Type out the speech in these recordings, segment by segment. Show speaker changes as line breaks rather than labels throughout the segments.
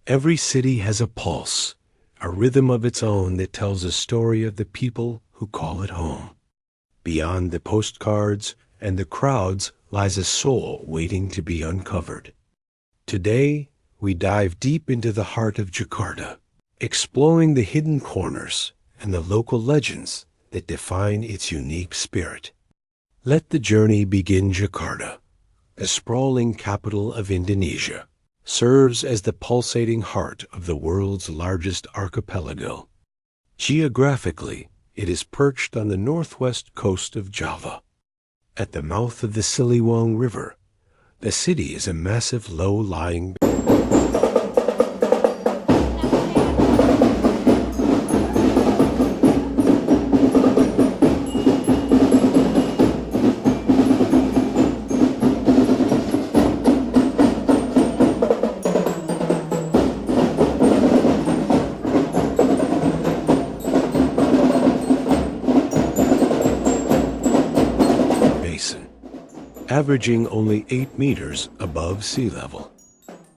Every city has a pulse, a rhythm of its own that tells a story of the people who call it home. Beyond the postcards and the crowds lies a soul waiting to be uncovered. Today, we dive deep into the heart of Jakarta, exploring the hidden corners and the local legends that define its unique spirit. Let the journey begin. Jakarta, a sprawling capital of Indonesia, serves as the pulsating heart of the world's largest archipelago. Geographically, it is perched on the northwest coast of Java. At the mouth of the Siliwang River, the city is a massive low-lying averaging only 8 meters above sea level,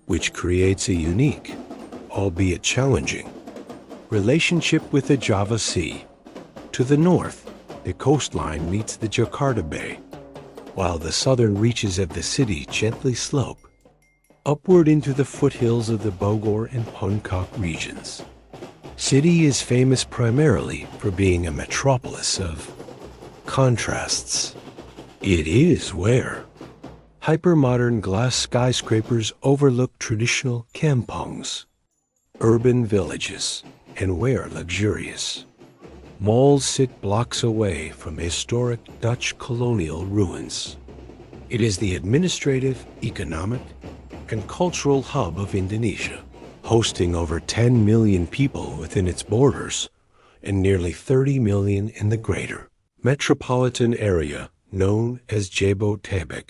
which creates a unique, albeit challenging, relationship with the Java Sea. To the north, the coastline meets the Jakarta Bay, while the southern reaches of the city gently slope upward into the foothills of the Bogor and Puncak regions. City is famous primarily for being a metropolis of contrasts. It is where hyper-modern glass skyscrapers overlook traditional kampongs, urban villages, and where luxurious malls sit blocks away from historic Dutch colonial ruins. It is the administrative, economic, and cultural hub of Indonesia, hosting over 10 million people within its borders and nearly 30 million in the greater metropolitan area known as Jabodetabek.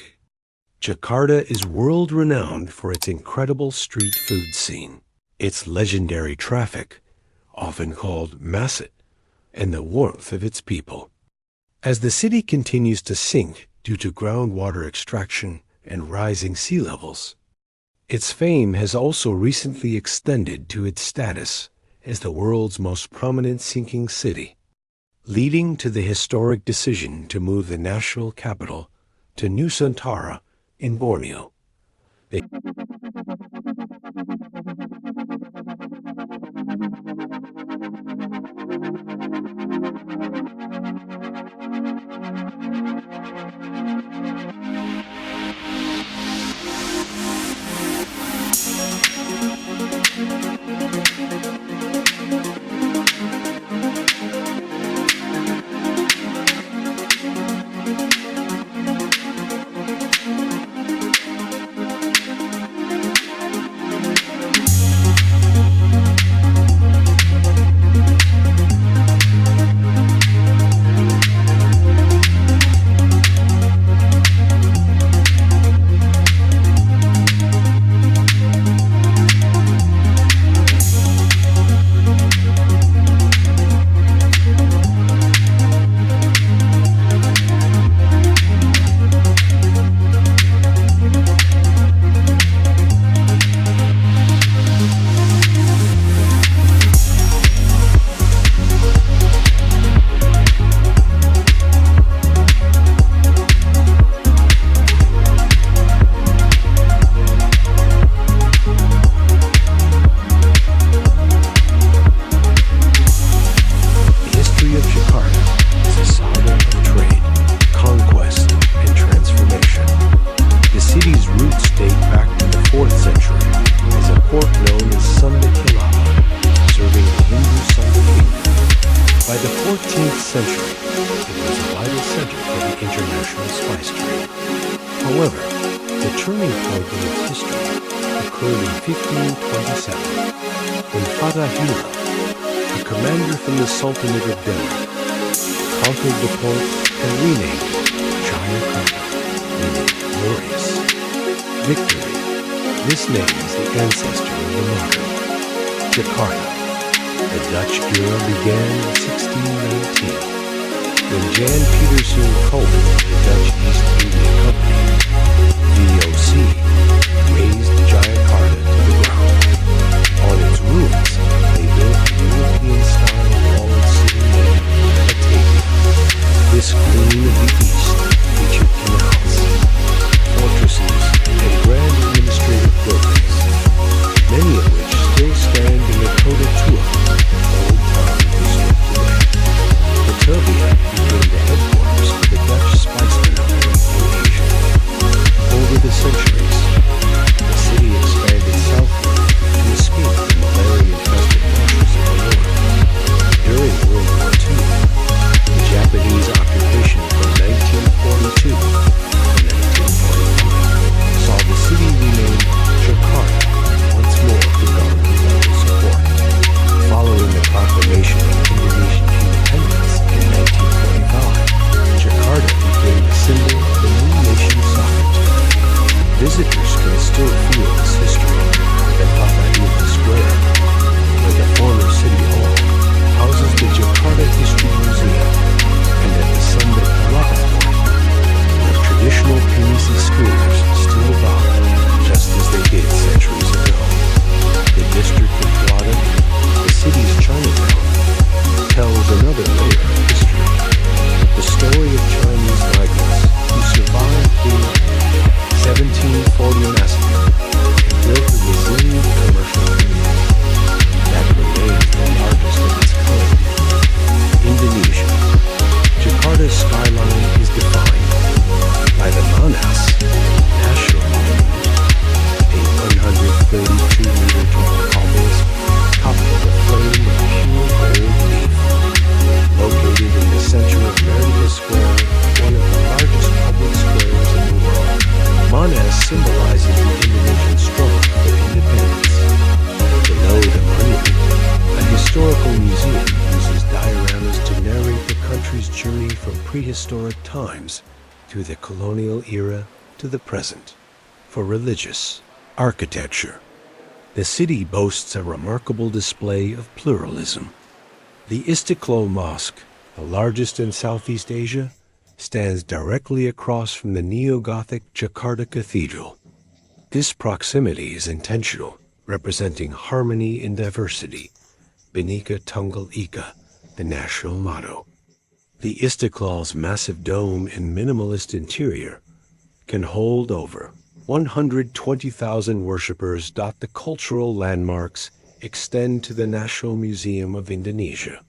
Jakarta is world-renowned for its incredible street food scene, its legendary traffic, often called macet, and the warmth of its people. As the city continues to sink due to groundwater extraction and rising sea levels, its fame has also recently extended to its status as the world's most prominent sinking city, leading to the historic decision to move the national capital to Nusantara in Borneo. Century, it was a vital center for the international spice trade. However, the turning point in its history occurred in 1527, when Fatahillah, a commander from the Sultanate of Delhi, conquered the port and renamed it Jakarta, meaning glorious. Victory. This name is the ancestor of the modern Jakarta. The Dutch era began in 1619, when Jan Pieterszoon Koning of the Dutch East India Company, VOC, razed Jakarta to the ground. prehistoric times through the colonial era to the present. For religious architecture, the city boasts a remarkable display of pluralism. The Istiqlal Mosque, the largest in Southeast Asia, stands directly across from the neo-Gothic Jakarta Cathedral. This proximity is intentional, representing harmony in diversity, Bhinneka Tunggal Ika, the national motto. The Istiqlal's massive dome and minimalist interior can hold over 120,000 worshippers. The cultural landmarks extend to the National Museum of Indonesia,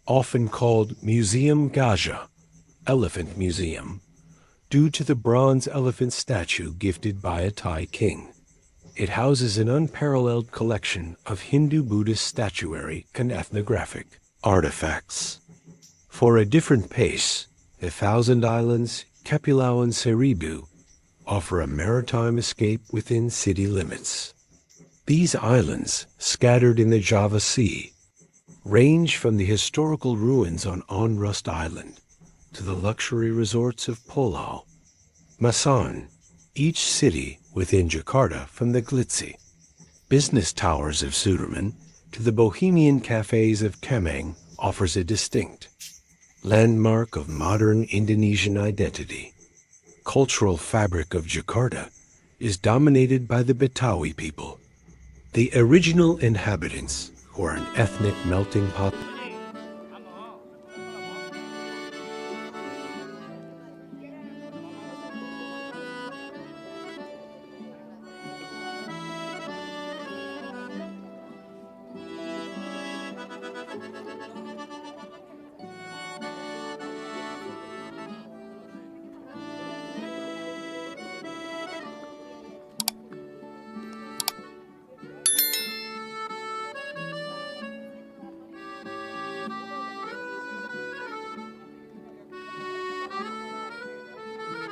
often called Museum Gajah, Elephant Museum, due to the bronze elephant statue gifted by a Thai king. It houses an unparalleled collection of Hindu-Buddhist statuary and ethnographic artifacts. For a different pace, the Thousand Islands, Kepulauan Seribu, offer a maritime escape within city limits. These islands, scattered in the Java Sea, range from the historical ruins on Onrust Island to the luxury resorts of Pulau Masan, each city within Jakarta, from the glitzy business towers of Sudirman to the bohemian cafes of Kemang, offers a distinct landmark of modern Indonesian identity. Cultural fabric of Jakarta is dominated by the Betawi people, the original inhabitants, who are an ethnic melting pot.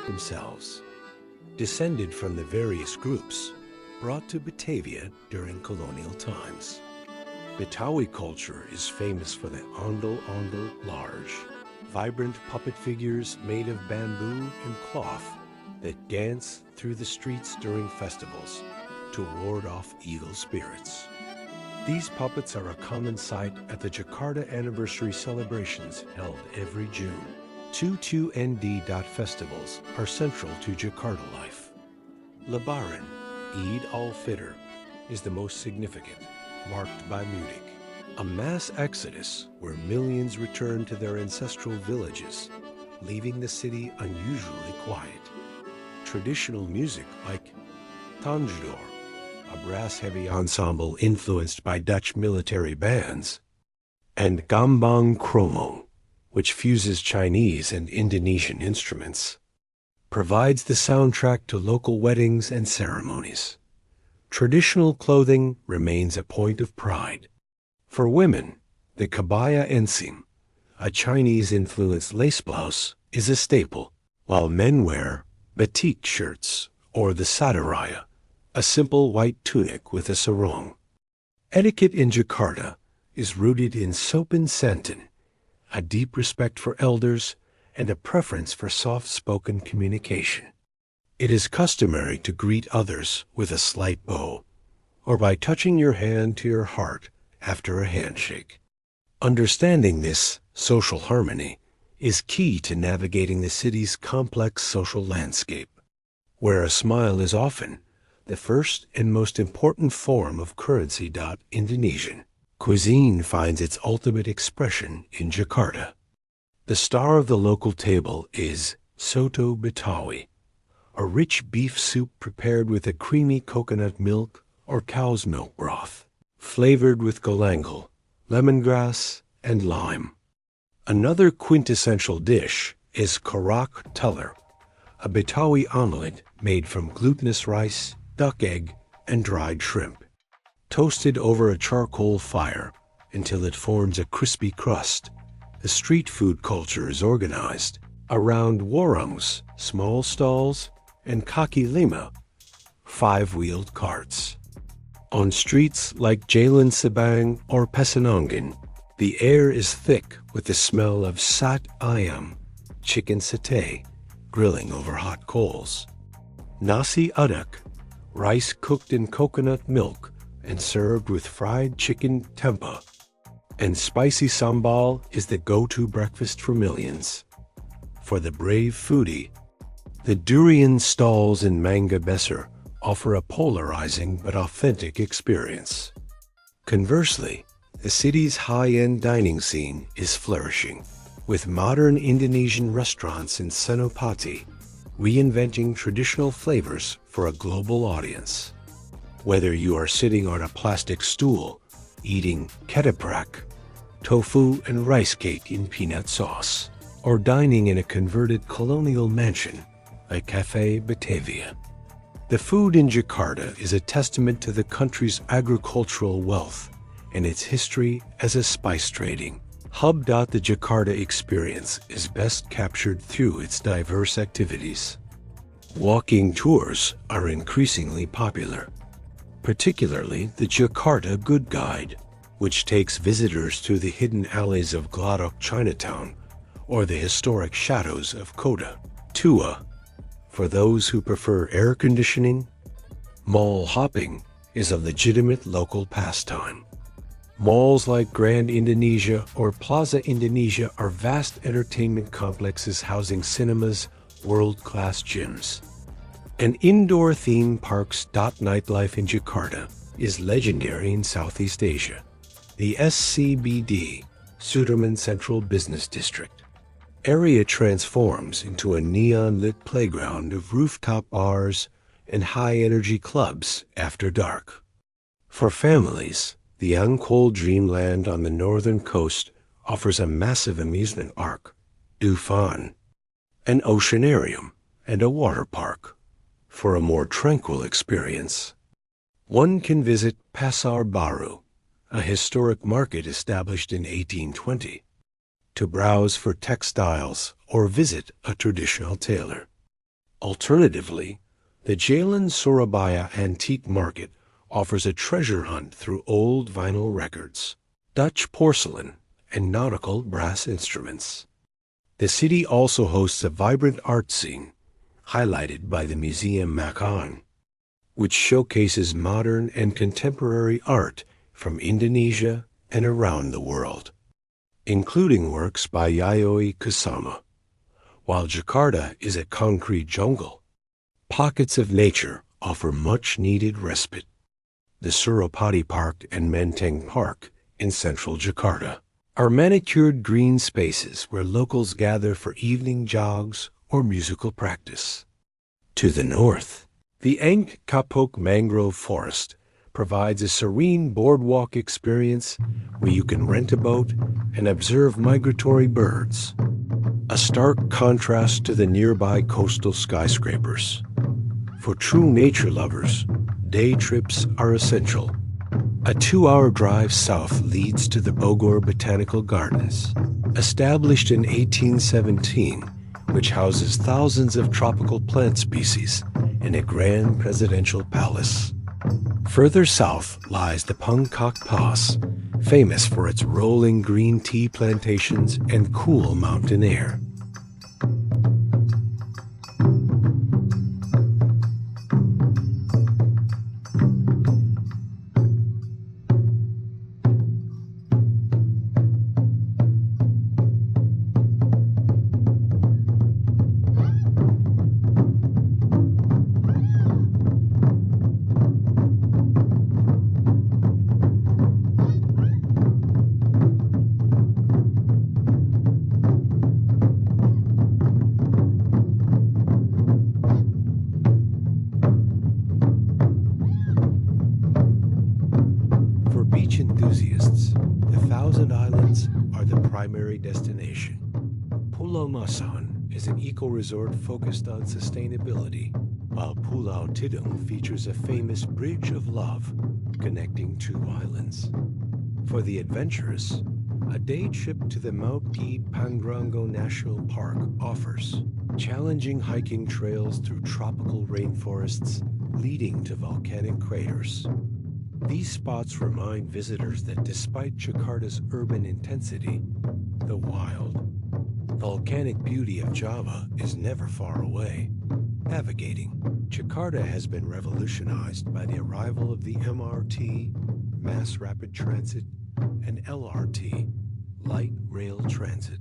Themselves, descended from the various groups brought to Batavia during colonial times. Betawi culture is famous for the ondel-ondel, large, vibrant puppet figures made of bamboo and cloth that dance through the streets during festivals to ward off evil spirits. These puppets are a common sight at the Jakarta anniversary celebrations held every June. 22ND. Festivals are central to Jakarta life. Lebaran, Eid al-Fitr, is the most significant, marked by mudik, a mass exodus where millions return to their ancestral villages, leaving the city unusually quiet. Traditional music like Tanjidor, a brass-heavy ensemble influenced by Dutch military bands, and Gambang Kromong, which fuses Chinese and Indonesian instruments, provides the soundtrack to local weddings and ceremonies. Traditional clothing remains a point of pride. For women, the kabaya ensim, a Chinese-influenced lace blouse, is a staple, while men wear batik shirts or the sadaraya, a simple white tunic with a sarong. Etiquette in Jakarta is rooted in sopan santun, a deep respect for elders, and a preference for soft-spoken communication. It is customary to greet others with a slight bow, or by touching your hand to your heart after a handshake. Understanding this social harmony is key to navigating the city's complex social landscape, where a smile is often the first and most important form of currency. Indonesian cuisine finds its ultimate expression in Jakarta. The star of the local table is soto Betawi, a rich beef soup prepared with a creamy coconut milk or cow's milk broth, flavored with galangal, lemongrass, and lime. Another quintessential dish is karak telur, a Betawi omelet made from glutinous rice, duck egg, and dried shrimp, toasted over a charcoal fire until it forms a crispy crust. The street food culture is organized around warungs, small stalls, and kaki lima, five-wheeled carts. On streets like Jalan Sabang or Pesanongan, the air is thick with the smell of sat ayam, chicken satay, grilling over hot coals. Nasi uduk, rice cooked in coconut milk and served with fried chicken tempeh. And spicy sambal is the go-to breakfast for millions. For the brave foodie, the durian stalls in Mangga Besar offer a polarizing but authentic experience. Conversely, the city's high-end dining scene is flourishing, with modern Indonesian restaurants in Senopati reinventing traditional flavors for a global audience. Whether you are sitting on a plastic stool, eating ketoprak, tofu and rice cake in peanut sauce, or dining in a converted colonial mansion, like Cafe Batavia, the food in Jakarta is a testament to the country's agricultural wealth and its history as a spice trading hub. The Jakarta experience is best captured through its diverse activities. Walking tours are increasingly popular, particularly the Jakarta Good Guide, which takes visitors through the hidden alleys of Glodok Chinatown or the historic shadows of Kota Tua. For those who prefer air conditioning, mall hopping is a legitimate local pastime. Malls like Grand Indonesia or Plaza Indonesia are vast entertainment complexes housing cinemas, world-class gyms, and indoor theme parks. Nightlife in Jakarta is legendary in Southeast Asia. The SCBD, Sudirman Central Business District, area transforms into a neon-lit playground of rooftop bars and high-energy clubs after dark. For families, the Angkol Dreamland on the northern coast offers a massive amusement park, Dufan, an oceanarium, and a water park. For a more tranquil experience, one can visit Pasar Baru, a historic market established in 1820, to browse for textiles or visit a traditional tailor. Alternatively, the Jalan Surabaya Antique Market offers a treasure hunt through old vinyl records, Dutch porcelain, and nautical brass instruments. The city also hosts a vibrant art scene, highlighted by the Museum Makan, which showcases modern and contemporary art from Indonesia and around the world, including works by Yayoi Kusama. While Jakarta is a concrete jungle, pockets of nature offer much-needed respite. The Suropati Park and Menteng Park in central Jakarta are manicured green spaces where locals gather for evening jogs or musical practice. To the north, the Engk Kapok Mangrove Forest provides a serene boardwalk experience where you can rent a boat and observe migratory birds, a stark contrast to the nearby coastal skyscrapers. For true nature lovers, day trips are essential. A 2-hour drive south leads to the Bogor Botanical Gardens, established in 1817, which houses thousands of tropical plant species in a grand presidential palace. Further south lies the Pungkok Pass, famous for its rolling green tea plantations and cool mountain air. Enthusiasts, the Thousand Islands are the primary destination. Pulau Masan is an eco-resort focused on sustainability, while Pulau Tidung features a famous Bridge of Love connecting two islands. For the adventurous, a day trip to the Mount Gede Pangrango National Park offers challenging hiking trails through tropical rainforests leading to volcanic craters. These spots remind visitors that despite Jakarta's urban intensity, the wild, Volcanic beauty of Java is never far away. Navigating, Jakarta has been revolutionized by the arrival of the MRT, Mass Rapid Transit, and LRT, Light Rail Transit.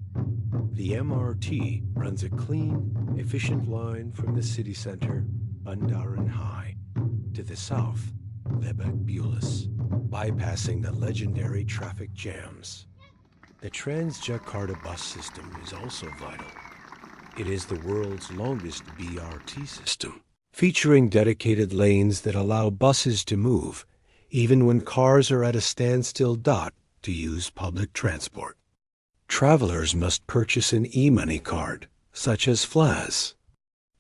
The MRT runs a clean, efficient line from the city center, Bundaran HI, to the south, Lebak Bulus, bypassing the legendary traffic jams. The Trans-Jakarta bus system is also vital. It is the world's longest BRT system, featuring dedicated lanes that allow buses to move, even when cars are at a standstill to use public transport. Travelers must purchase an e-money card, such as FLAS,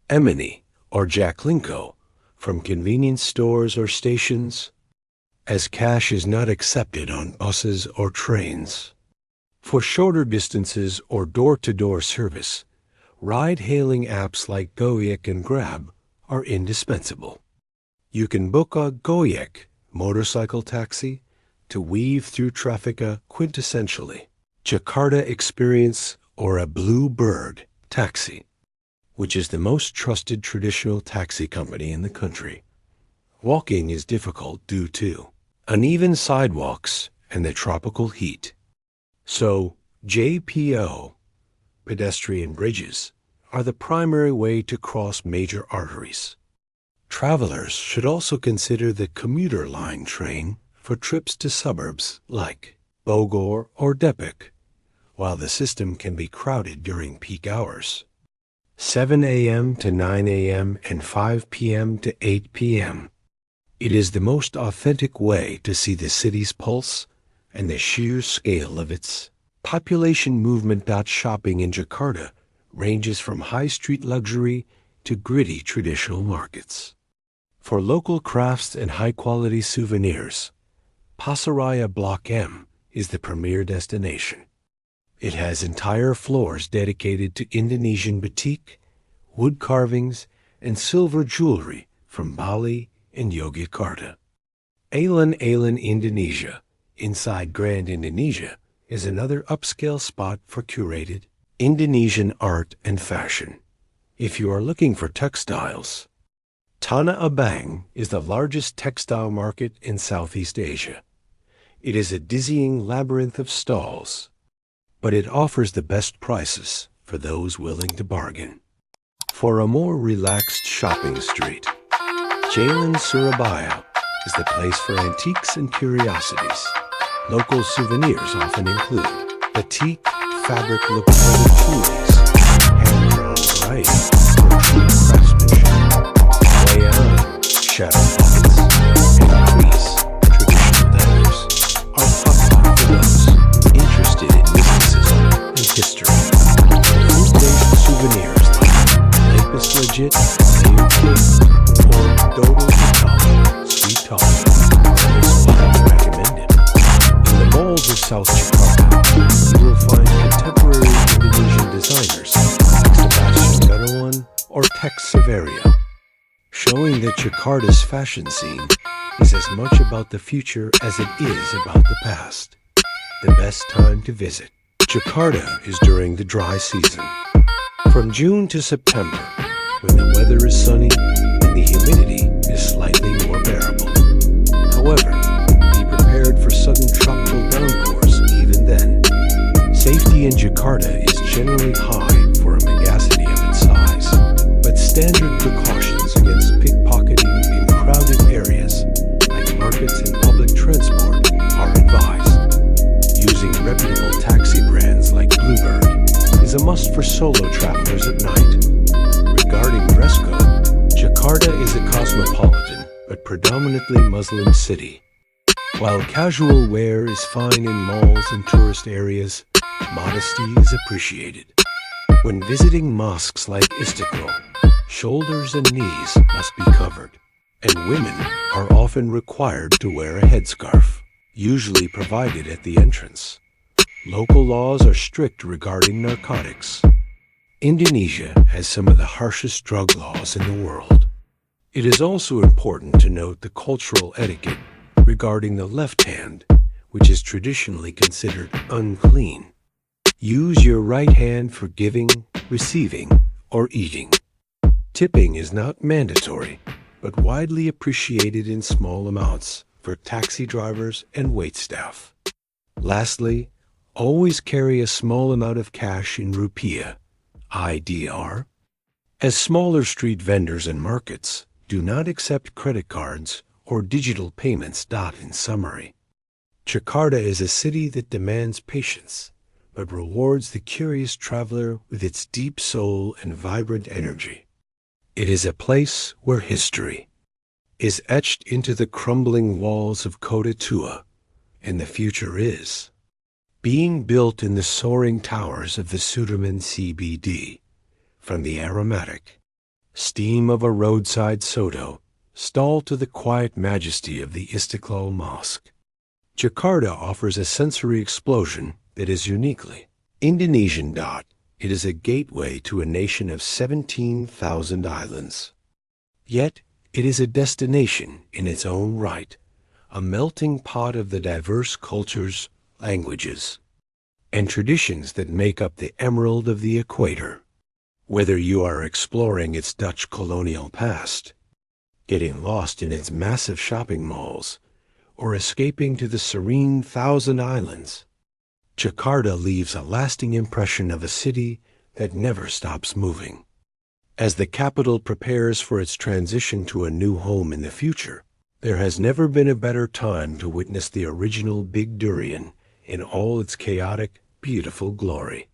Emini, or Jacklinko, from convenience stores or stations, as cash is not accepted on buses or trains. For shorter distances or door-to-door service, ride-hailing apps like Gojek and Grab are indispensable. You can book a Gojek motorcycle taxi to weave through traffic quintessentially Jakarta experience, or a Blue Bird taxi, which is the most trusted traditional taxi company in the country. Walking is difficult due to uneven sidewalks and the tropical heat. So, JPO, pedestrian bridges, are the primary way to cross major arteries. Travelers should also consider the commuter line train for trips to suburbs like Bogor or Depok, while the system can be crowded during peak hours. 7 a.m. to 9 a.m. and 5 p.m. to 8 p.m. It is the most authentic way to see the city's pulse and the sheer scale of its population movement. Shopping in Jakarta ranges from high-street luxury to gritty traditional markets. For local crafts and high-quality souvenirs, Pasaraya Block M is the premier destination. It has entire floors dedicated to Indonesian batik, wood carvings, and silver jewelry from Bali and Yogyakarta. Alun-Alun Indonesia, inside Grand Indonesia, is another upscale spot for curated Indonesian art and fashion. If you are looking for textiles, Tanah Abang is the largest textile market in Southeast Asia. It is a dizzying labyrinth of stalls, but it offers the best prices for those willing to bargain. For a more relaxed shopping street, Jalan Surabaya is the place for antiques and curiosities. Local souvenirs often include batik, fabric look-forward tools, hand-drawn variety, or true craftsmanship, wayang, shadow pockets, and crease, traditional leathers, are popular for those interested in mysticism and history. Food-based souvenirs like Lapis Legit, layered cake, or Dodo Hitam, sweet toffee, are most highly recommended. In the malls of South Jakarta, you will find contemporary Indonesian designers like Sebastian Gunawan or Tex Saverio, showing that Jakarta's fashion scene is as much about the future as it is about the past. The best time to visit Jakarta is during the dry season, from June to September, when the weather is sunny and the humidity is slightly more bearable. However, be prepared for sudden tropical downpours even then. Safety in Jakarta is generally high for a megacity of its size, but standard precautions against pickpocketing in crowded areas like markets and public transport are advised. Using reputable taxi brands like Bluebird is a must for solo travelers at night. Regarding dress code, Jakarta is a cosmopolitan but predominantly Muslim city. While casual wear is fine in malls and tourist areas, modesty is appreciated. When visiting mosques like Istiqlal, shoulders and knees must be covered, and women are often required to wear a headscarf, usually provided at the entrance. Local laws are strict regarding narcotics. Indonesia has some of the harshest drug laws in the world. It is also important to note the cultural etiquette regarding the left hand, which is traditionally considered unclean. Use your right hand for giving, receiving, or eating. Tipping is not mandatory, but widely appreciated in small amounts for taxi drivers and waitstaff. Lastly, always carry a small amount of cash in rupiah, IDR, as smaller street vendors and markets do not accept credit cards or digital payments. In summary, Jakarta is a city that demands patience, but rewards the curious traveler with its deep soul and vibrant energy. It is a place where history is etched into the crumbling walls of Kota Tua, and the future is being built in the soaring towers of the Sudirman CBD. From the aromatic steam of a roadside soto stall to the quiet majesty of the Istiqlal Mosque, Jakarta offers a sensory explosion that is uniquely Indonesian. It is a gateway to a nation of 17,000 islands. Yet, it is a destination in its own right, a melting pot of the diverse cultures, languages, and traditions that make up the emerald of the equator. Whether you are exploring its Dutch colonial past, getting lost in its massive shopping malls, or escaping to the serene Thousand Islands, Jakarta leaves a lasting impression of a city that never stops moving. As the capital prepares for its transition to a new home in the future, there has never been a better time to witness the original Big Durian in all its chaotic, beautiful glory.